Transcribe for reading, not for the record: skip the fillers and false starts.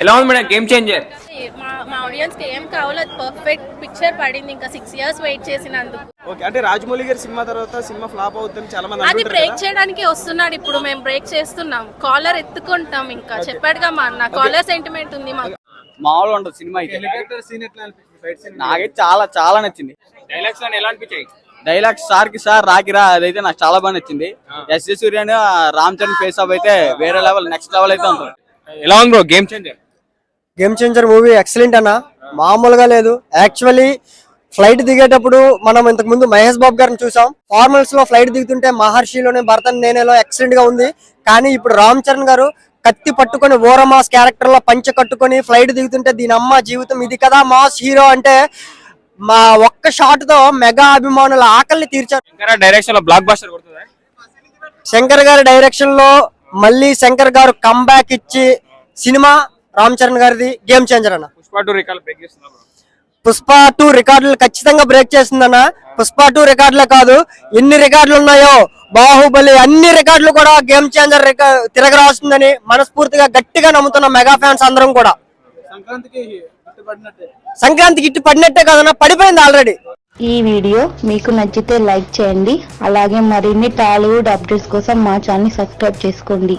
ఎలా ఉంది madam game changer? మా ఆడియన్స్ కి ఏం కావాలో అది పర్ఫెక్ట్ పిక్చర్ పడింది. ఇంకా 6 years వెయిట్ చేసినందుకు. ఓకే, అంటే రాజమౌళి గారి సినిమా తర్వాత సినిమా ఫ్లాప్ అవుతుందని చాలా మంది అది అంటుంటారు బ్రేక్ కదా. చేయడానికి వస్తున్నాడు. ఇప్పుడు మేము బ్రేక్ చేస్తున్నాం, కాలర్ ఎత్తుకుంటాం. ఇంకా చెప్పాడుగా మా అన్న, కాలర్ సెంటిమెంట్ ఉంది మాకు. మామూలుగా ఉండదు సినిమా అయితే. హెలికాప్టర్ సీన్ ఎట్లా అనిపించింది? ఫైట్ సీన్ నాకైతే చాలా చాలా నచ్చింది. డైలాగ్స్ అని ఎలా అనిపించాయి? డైలాగ్స్ సార్కి సార్ రాకిరా అదైతే నాకు చాలా బాగా నచ్చింది. SJ Surya Ram Charan face of అయితే వేరే లెవెల్, నెక్స్ట్ లెవెల్ అయితే ఉంటుంది. ఎలా ఉంది bro game changer? Game changer movie excellent అన్న, మామూలుగా లేదు. యాక్చువల్లీ ఫ్లైట్ దిగేటప్పుడు మనం ఇంతకు ముందు మహేష్ బాబు గారిని చూసాం. ఫార్మల్స్ లో ఫ్లైట్ దిగుతుంటే మహర్షిలోనే భరతన్ నేనేలో ఎక్సలెంట్ గా ఉంది. కానీ ఇప్పుడు రామ్ చరణ్ గారు కత్తి పట్టుకొని ఓరమాస్ క్యారెక్టర్ లో పంచ కట్టుకొని ఫ్లైట్ దిగుతుంటే దీని అమ్మ జీవితం ఇది కదా మాస్ హీరో అంటే మా ఒక్క షాట్ తో మెగా అభిమానుల ఆకలిని తీర్చారు. డైరెక్షన్ లో బ్లాక్ బస్టర్ కొడుతుందా? శంకర్ గారి డైరెక్షన్ లో మళ్ళీ శంకర్ గారు కంబ్యాక్ ఇచ్చి సినిమా రామ్ చరణ్ గారిది గేమ్ చేంజర్ అన్న. పుష్ప 2 రికార్డ్ బ్రేక్ చేస్తున్నా బ్రో. పుష్ప 2 రికార్డులు ఖచ్చితంగా బ్రేక్ చేస్తుందన్న. పుష్ప 2 రికార్డులే కాదు, ఎన్ని రికార్డులు ఉన్నాయో బాహుబలి అన్ని రికార్డులు కూడా గేమ్ చేంజర్ తిరగరాస్తుందని మనస్ఫూర్తిగా గట్టిగా నమ్ముతున్న మెగా ఫ్యాన్స్ అందరం కూడా. సంక్రాంతికి ఇట్టు పడినట్టే కదన్నా, పడిపోయింది ఆల్రెడీ. ఈ వీడియో మీకు నచ్చితే లైక్ చేయండి. అలాగే మరిన్ని టాలీవుడ్ అప్డేట్స్ కోసం మా ఛానల్ సబ్స్క్రైబ్ చేసుకోండి.